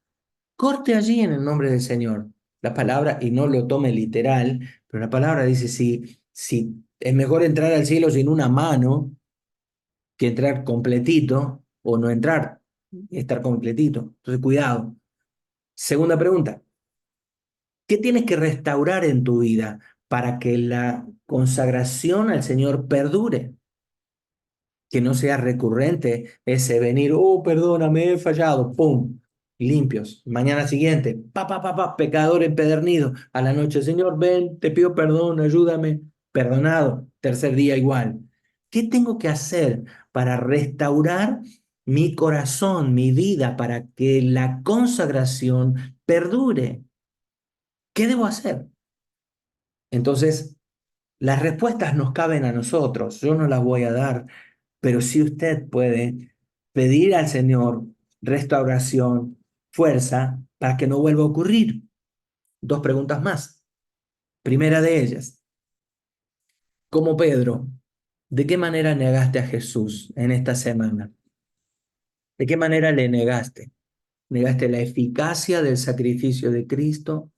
Corte allí en el nombre del Señor. La palabra, y no lo tome literal, pero la palabra dice, si es mejor entrar al cielo sin una mano que entrar completito o no entrar y estar completito. Entonces, cuidado. Segunda pregunta, ¿qué tienes que restaurar en tu vida para que la consagración al Señor perdure? Que no sea recurrente ese venir, oh, perdóname, he fallado, pum, limpios. Mañana siguiente, pecador empedernido. A la noche, Señor, ven, te pido perdón, ayúdame, perdonado. Tercer día igual. ¿Qué tengo que hacer para restaurar mi corazón, mi vida, para que la consagración perdure? ¿Qué debo hacer? Entonces, las respuestas nos caben a nosotros, yo no las voy a dar, pero sí usted puede pedir al Señor restauración, fuerza, para que no vuelva a ocurrir. Dos preguntas más. Primera de ellas, como Pedro, ¿de qué manera negaste a Jesús en esta semana? ¿De qué manera le negaste? ¿Negaste la eficacia del sacrificio de Cristo?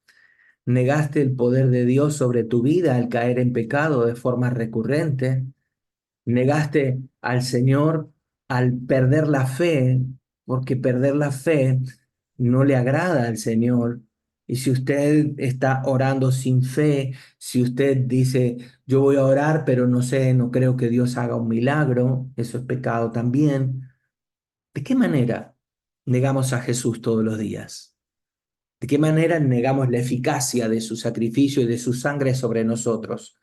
¿Negaste el poder de Dios sobre tu vida al caer en pecado de forma recurrente? Negaste al Señor al perder la fe, porque perder la fe no le agrada al Señor. Y si usted está orando sin fe, si usted dice, yo voy a orar, pero no sé, no creo que Dios haga un milagro, eso es pecado también. ¿De qué manera negamos a Jesús todos los días? ¿De qué manera negamos la eficacia de su sacrificio y de su sangre sobre nosotros?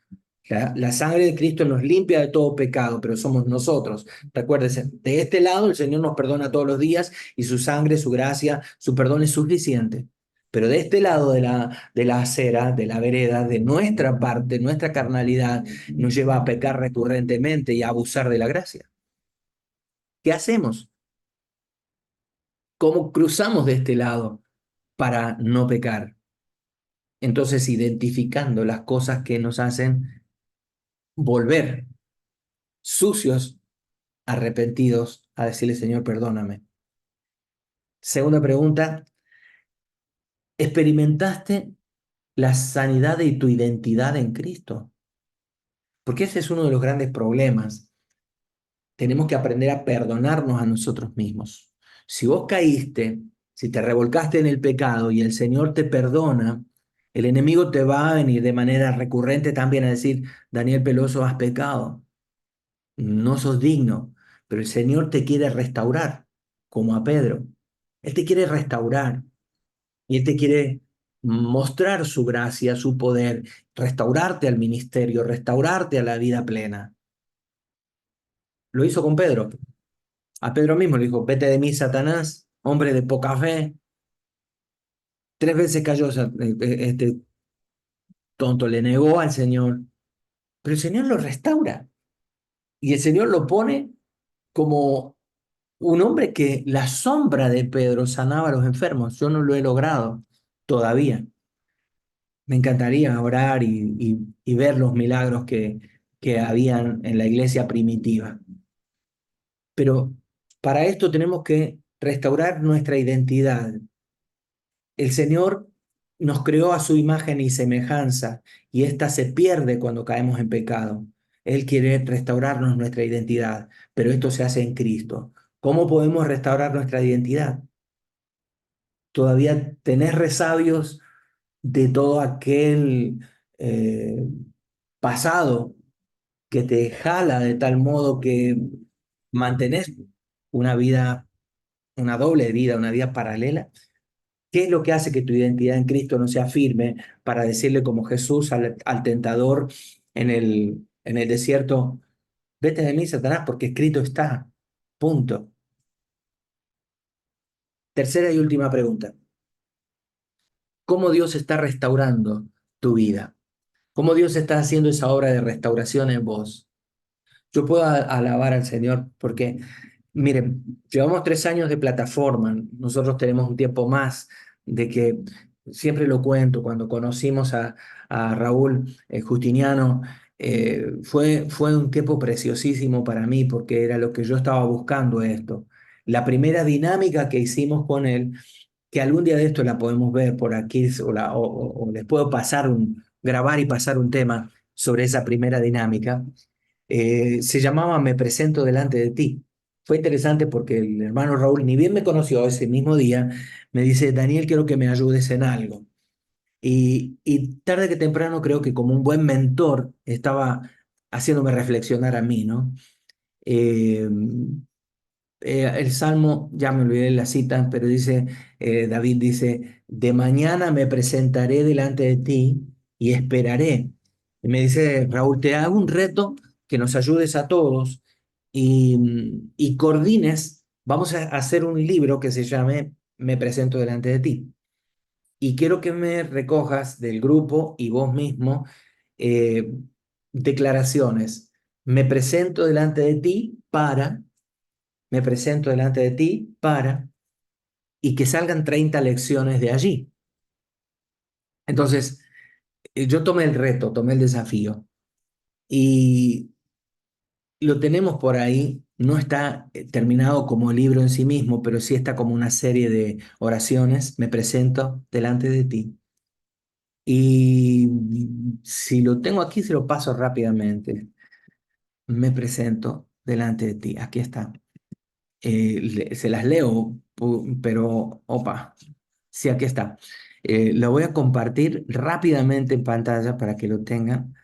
La sangre de Cristo nos limpia de todo pecado, pero somos nosotros. Recuérdense, de este lado el Señor nos perdona todos los días y su sangre, su gracia, su perdón es suficiente. Pero de este lado de la acera, de la vereda, de nuestra parte, nuestra carnalidad, nos lleva a pecar recurrentemente y a abusar de la gracia. ¿Qué hacemos? ¿Cómo cruzamos de este lado para no pecar? Entonces, identificando las cosas que nos hacen volver sucios, arrepentidos, a decirle, Señor, perdóname. Segunda pregunta, ¿experimentaste la sanidad de tu identidad en Cristo? Porque ese es uno de los grandes problemas. Tenemos que aprender a perdonarnos a nosotros mismos. Si vos caíste, si te revolcaste en el pecado y el Señor te perdona, el enemigo te va a venir de manera recurrente también a decir, Daniel Peloso, has pecado, no sos digno, pero el Señor te quiere restaurar, como a Pedro. Él te quiere restaurar y Él te quiere mostrar su gracia, su poder, restaurarte al ministerio, restaurarte a la vida plena. Lo hizo con Pedro. A Pedro mismo le dijo, vete de mí, Satanás, hombre de poca fe. 3 veces cayó este tonto, le negó al Señor, pero el Señor lo restaura y el Señor lo pone como un hombre que la sombra de Pedro sanaba a los enfermos. Yo no lo he logrado todavía. Me encantaría orar y ver los milagros que habían en la iglesia primitiva. Pero para esto tenemos que restaurar nuestra identidad. El Señor nos creó a su imagen y semejanza y ésta se pierde cuando caemos en pecado. Él quiere restaurarnos nuestra identidad, pero esto se hace en Cristo. ¿Cómo podemos restaurar nuestra identidad? ¿Todavía tenés resabios de todo aquel eh, pasado que te jala de tal modo que mantenés una vida, una doble vida, una vida paralela? ¿Qué es lo que hace que tu identidad en Cristo no sea firme para decirle como Jesús al tentador en el desierto, vete de mí, Satanás, porque escrito está? Punto. Tercera y última pregunta. ¿Cómo Dios está restaurando tu vida? ¿Cómo Dios está haciendo esa obra de restauración en vos? Yo puedo alabar al Señor porque, miren, llevamos 3 años de plataforma, nosotros tenemos un tiempo más de que, siempre lo cuento, cuando conocimos a Raúl Justiniano, fue un tiempo preciosísimo para mí porque era lo que yo estaba buscando esto. La primera dinámica que hicimos con él, que algún día de esto la podemos ver por aquí o les puedo grabar y pasar un tema sobre esa primera dinámica, se llamaba Me presento delante de ti. Fue interesante porque el hermano Raúl, ni bien me conoció ese mismo día, me dice, Daniel, quiero que me ayudes en algo. Y tarde que temprano creo que como un buen mentor estaba haciéndome reflexionar a mí, ¿no? Eh, el Salmo, ya me olvidé la cita, pero dice, David dice, de mañana me presentaré delante de ti y esperaré. Y me dice, Raúl, te hago un reto que nos ayudes a todos y coordines, vamos a hacer un libro que se llame Me presento delante de ti. Y quiero que me recojas del grupo y vos mismo eh, declaraciones. Me presento delante de ti para me presento delante de ti para, y que salgan 30 lecciones de allí. Entonces, yo tomé el reto, tomé el desafío y lo tenemos por ahí. No está terminado como libro en sí mismo, pero sí está como una serie de oraciones. Me presento delante de ti. Y si lo tengo aquí, se lo paso rápidamente. Me presento delante de ti. Aquí está. Se las leo, pero, opa, sí, aquí está. Lo voy a compartir rápidamente en pantalla para que lo tengan.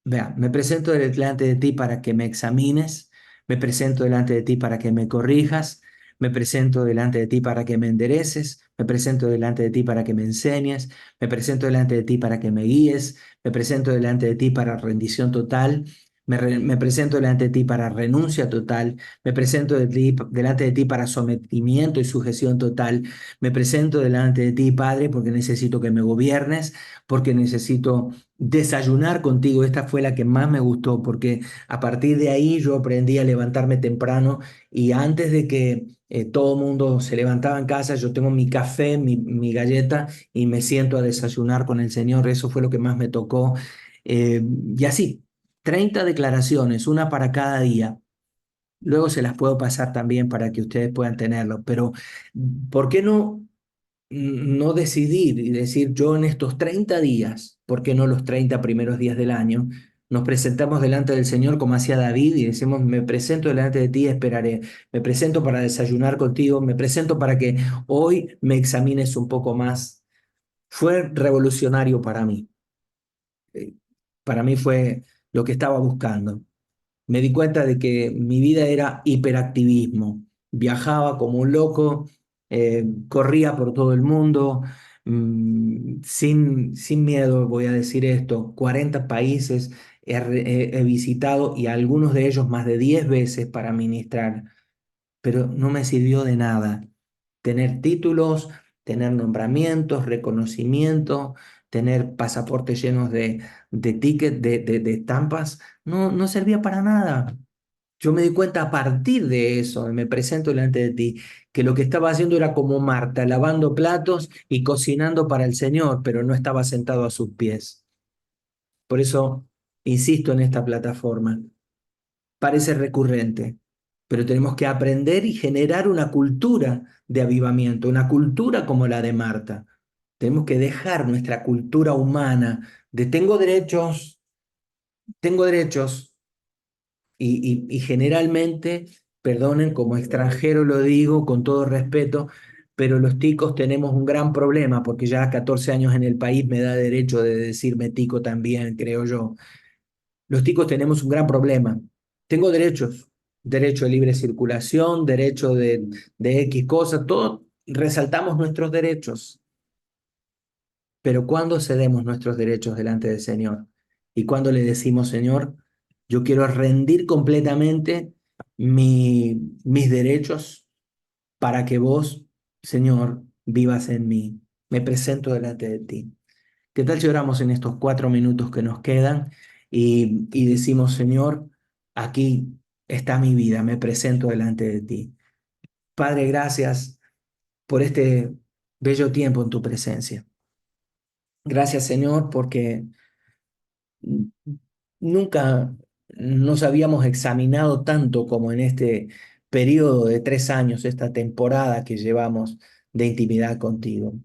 Vea, me presento delante de ti para que me examines, me presento delante de ti para que me corrijas, me presento delante de ti para que me endereces, me presento delante de ti para que me enseñes, me presento delante de ti para que me guíes, me presento delante de ti para rendición total, Me presento delante de ti para renuncia total. Me presento delante de ti para sometimiento y sujeción total. Me presento delante de ti, Padre, porque necesito que me gobiernes, porque necesito desayunar contigo. Esta fue la que más me gustó, porque a partir de ahí yo aprendí a levantarme temprano y antes de que todo el mundo se levantaba en casa, yo tengo mi café, mi galleta y me siento a desayunar con el Señor. Eso fue lo que más me tocó. Y así. 30 declaraciones, una para cada día. Luego se las puedo pasar también para que ustedes puedan tenerlo. Pero, ¿por qué no decidir y decir yo en estos 30 días, por qué no los 30 primeros días del año, nos presentamos delante del Señor como hacía David y decimos, me presento delante de ti y esperaré. Me presento para desayunar contigo, me presento para que hoy me examines un poco más. Fue revolucionario para mí. Eh, Para mí fue lo que estaba buscando. Me di cuenta de que mi vida era hiperactivismo. Viajaba como un loco, corría por todo el mundo, sin miedo voy a decir esto, 40 países he visitado y algunos de ellos más de 10 veces para ministrar, pero no me sirvió de nada tener títulos, tener nombramientos, reconocimientos, tener pasaportes llenos de tickets, de estampas, no servía para nada. Yo me di cuenta a partir de eso, me presento delante de ti, que lo que estaba haciendo era como Marta, lavando platos y cocinando para el Señor, pero no estaba sentado a sus pies. Por eso insisto en esta plataforma. Parece recurrente, pero tenemos que aprender y generar una cultura de avivamiento, una cultura como la de Marta. Tenemos que dejar nuestra cultura humana de tengo derechos, y generalmente, perdonen, como extranjero lo digo con todo respeto, pero los ticos tenemos un gran problema, porque ya 14 años en el país me da derecho de decirme tico también, creo yo. Los ticos tenemos un gran problema. Tengo derechos, derecho de libre circulación, derecho de X cosas, todos resaltamos nuestros derechos, pero ¿cuándo cedemos nuestros derechos delante del Señor? Y cuando le decimos, Señor, yo quiero rendir completamente mis derechos para que vos, Señor, vivas en mí. Me presento delante de ti. ¿Qué tal si oramos en estos 4 minutos que nos quedan y decimos, Señor, aquí está mi vida, me presento delante de ti? Padre, gracias por este bello tiempo en tu presencia. Gracias, Señor, porque nunca nos habíamos examinado tanto como en este periodo de 3 años, esta temporada que llevamos de intimidad contigo.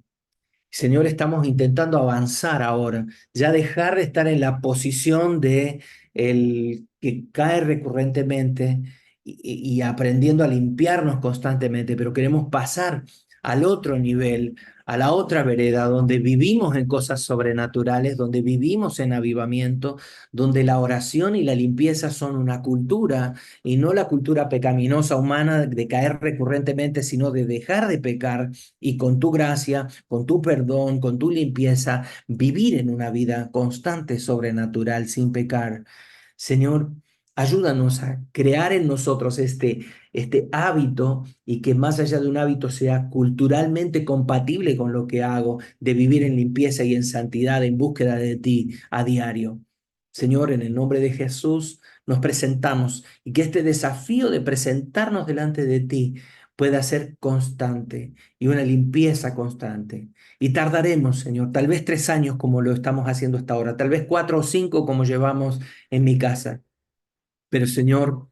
Señor, estamos intentando avanzar ahora, ya dejar de estar en la posición de el que cae recurrentemente y aprendiendo a limpiarnos constantemente, pero queremos pasar al otro nivel, a la otra vereda, donde vivimos en cosas sobrenaturales, donde vivimos en avivamiento, donde la oración y la limpieza son una cultura y no la cultura pecaminosa humana de caer recurrentemente, sino de dejar de pecar y con tu gracia, con tu perdón, con tu limpieza, vivir en una vida constante, sobrenatural, sin pecar. Señor, ayúdanos a crear en nosotros este hábito y que más allá de un hábito sea culturalmente compatible con lo que hago, de vivir en limpieza y en santidad, en búsqueda de ti a diario. Señor, en el nombre de Jesús nos presentamos y que este desafío de presentarnos delante de ti pueda ser constante y una limpieza constante. Y tardaremos, Señor, tal vez 3 años como lo estamos haciendo hasta ahora, tal vez 4 o 5 como llevamos en mi casa. Pero, Señor,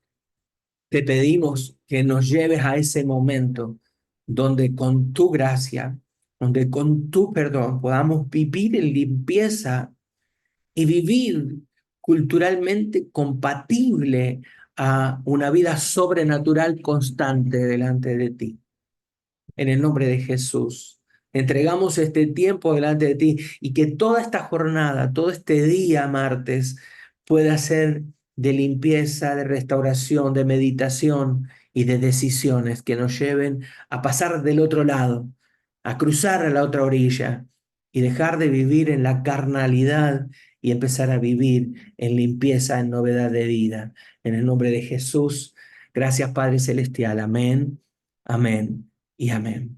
te pedimos que nos lleves a ese momento donde con tu gracia, donde con tu perdón podamos vivir en limpieza y vivir culturalmente compatible a una vida sobrenatural constante delante de ti. En el nombre de Jesús, entregamos este tiempo delante de ti y que toda esta jornada, todo este día martes pueda ser de limpieza, de restauración, de meditación y de decisiones que nos lleven a pasar del otro lado, a cruzar a la otra orilla y dejar de vivir en la carnalidad y empezar a vivir en limpieza, en novedad de vida. En el nombre de Jesús, gracias Padre Celestial. Amén, amén y amén.